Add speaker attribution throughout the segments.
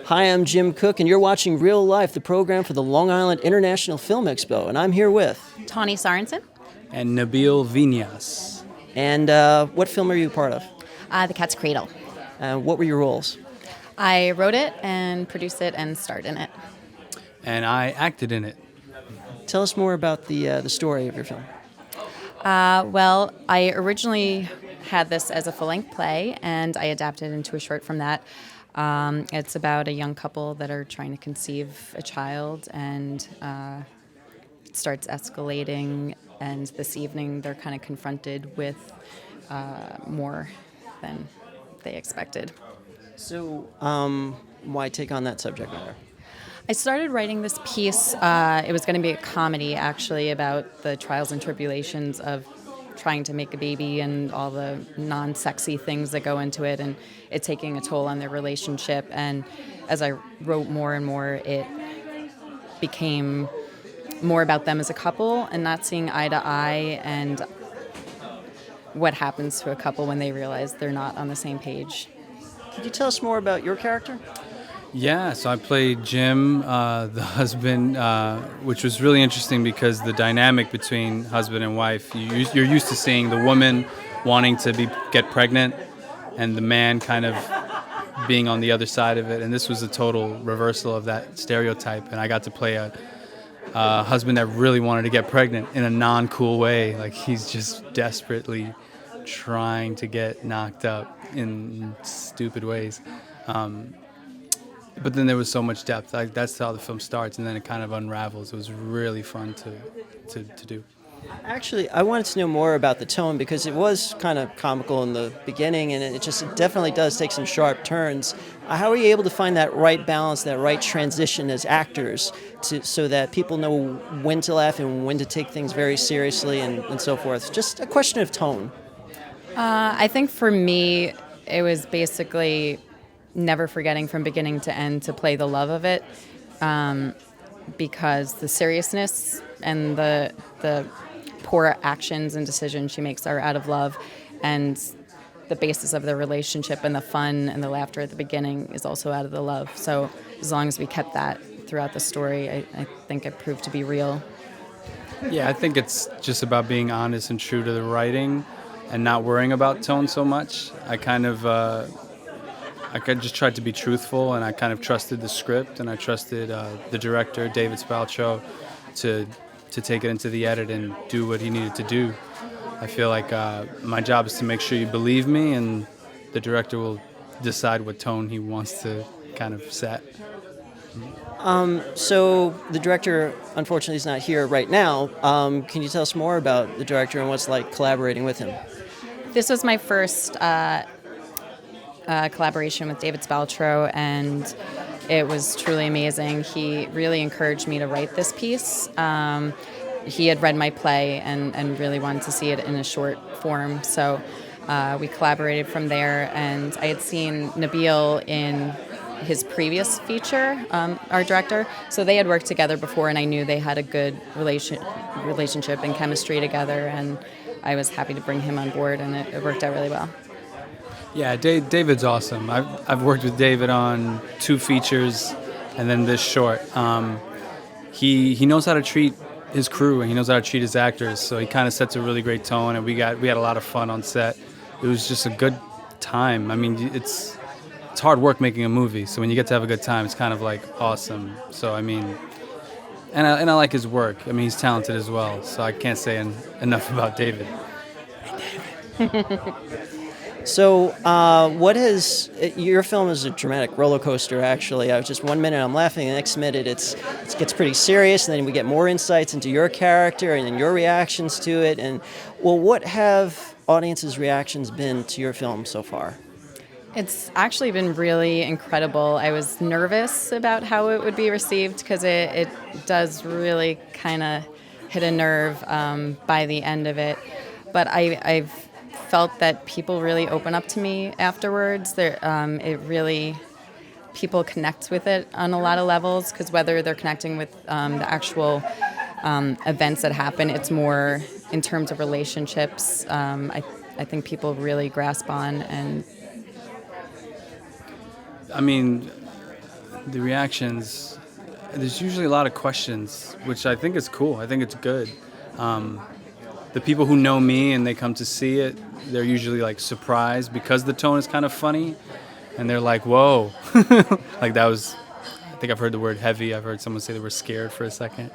Speaker 1: Hi, I'm Jim Cook, and you're watching Reel-LIIFE, the program for the Long Island International Film Expo, and I'm here with...
Speaker 2: Tawny Sorensen.
Speaker 3: And Nabil Vinas.
Speaker 1: And what film are you part of?
Speaker 2: The Cat's Cradle.
Speaker 1: What were your roles?
Speaker 2: I wrote it and produced it and starred in it.
Speaker 3: And I acted in it.
Speaker 1: Tell us more about the story of your film.
Speaker 2: Well, I originally had this as a full-length play, and I adapted into a short from that. It's about a young couple that are trying to conceive a child, and it starts escalating, and this evening they're kind of confronted with more than they expected.
Speaker 1: So, why take on that subject matter?
Speaker 2: I started writing this piece. It was going to be a comedy, actually, about the trials and tribulations of trying to make a baby and all the non-sexy things that go into it, and it taking a toll on their relationship. And as I wrote more and more, it became more about them as a couple and not seeing eye to eye, and what happens to a couple when they realize they're not on the same page.
Speaker 1: Could you tell us more about your character?
Speaker 3: Yeah, so I played Jim, the husband, which was really interesting because the dynamic between husband and wife, you're used to seeing the woman wanting to get pregnant and the man kind of being on the other side of it. And this was a total reversal of that stereotype. And I got to play a husband that really wanted to get pregnant in a non-cool way. Like he's just desperately trying to get knocked up in stupid ways. But then there was so much depth. That's how the film starts, and then it kind of unravels. It was really fun to do.
Speaker 1: Actually, I wanted to know more about the tone because it was kind of comical in the beginning, and it definitely does take some sharp turns. How are you able to find that right balance, that right transition as actors, so that people know when to laugh and when to take things very seriously and so forth? Just a question of tone.
Speaker 2: I think for me, it was basically never forgetting from beginning to end to play the love of it, because the seriousness and the poor actions and decisions she makes are out of love, and the basis of the relationship and the fun and the laughter at the beginning is also out of the love. So as long as we kept that throughout the story, I think it proved to be real.
Speaker 3: Yeah, I think it's just about being honest and true to the writing and not worrying about tone so much. I just tried to be truthful, and I kind of trusted the script, and I trusted the director, David Spaltro, to take it into the edit and do what he needed to do. I feel like my job is to make sure you believe me, and the director will decide what tone he wants to kind of set.
Speaker 1: So the director, unfortunately, is not here right now. Can you tell us more about the director and what's like collaborating with him?
Speaker 2: This was my first collaboration with David Spaltro, and it was truly amazing. He really encouraged me to write this piece. He had read my play and really wanted to see it in a short form, so we collaborated from there. And I had seen Nabil in his previous feature, our director, so they had worked together before, and I knew they had a good relationship and chemistry together, and I was happy to bring him on board, and it worked out really well.
Speaker 3: Yeah, David's awesome. I've worked with David on 2 features and then this short. He knows how to treat his crew, and he knows how to treat his actors, so he kind of sets a really great tone, and we had a lot of fun on set. It was just a good time. I mean, it's hard work making a movie, so when you get to have a good time, it's kind of like awesome. So I mean, and I like his work. I mean, he's talented as well, so I can't say enough about David. Hey, David.
Speaker 1: So, your film is a dramatic roller coaster, actually. I was just 1 minute I'm laughing, the next minute it gets pretty serious, and then we get more insights into your character and then your reactions to it. And, well, what have audiences' reactions been to your film so far?
Speaker 2: It's actually been really incredible. I was nervous about how it would be received because it does really kind of hit a nerve by the end of it. But I've felt that people really open up to me afterwards. People connect with it on a lot of levels, because whether they're connecting with the actual events that happen, it's more in terms of relationships. I think people really grasp on, and
Speaker 3: I mean, The reactions, there's usually a lot of questions, which I think is cool. I think it's good. The people who know me and they come to see it, they're usually like surprised because the tone is kind of funny, and they're like, "Whoa!" Like that was. I think I've heard the word heavy. I've heard someone say they were scared for a second,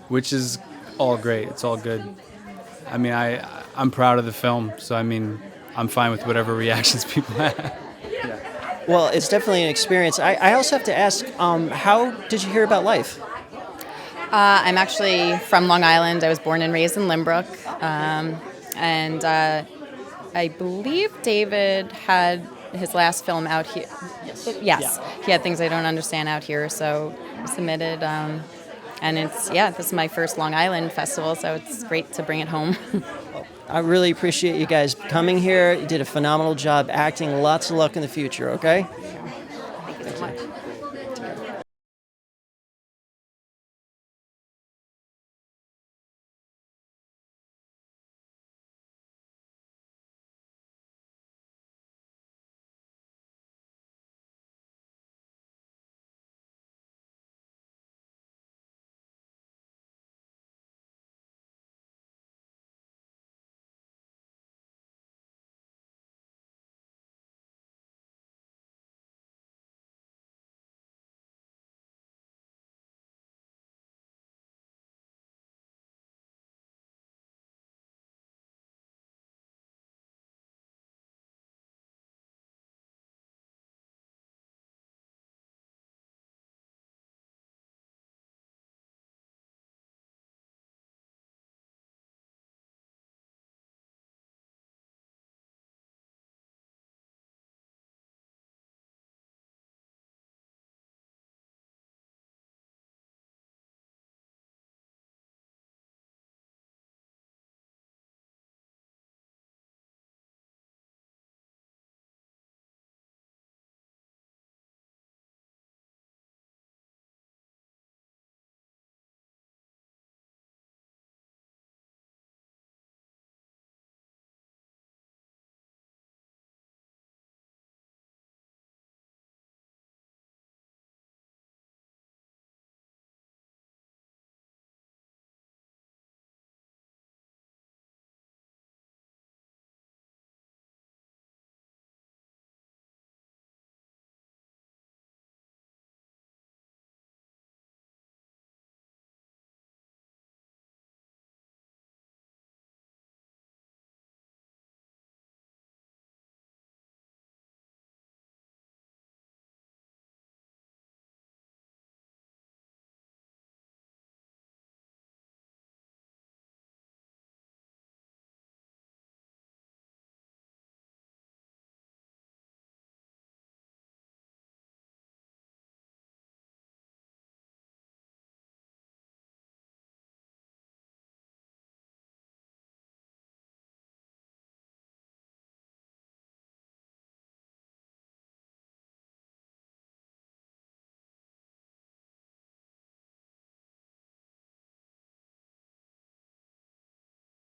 Speaker 3: which is all great. It's all good. I mean, I'm proud of the film, so I mean, I'm fine with whatever reactions people have.
Speaker 1: Well, it's definitely an experience. I also have to ask, how did you hear about Life?
Speaker 2: I'm actually from Long Island. I was born and raised in Limbrook. And I believe David had his last film out here. Yes.
Speaker 1: Yeah.
Speaker 2: He had Things I Don't Understand out here, so submitted. And this is my first Long Island festival, so it's great to bring it home.
Speaker 1: I really appreciate you guys coming here. You did a phenomenal job acting. Lots of luck in the future, okay?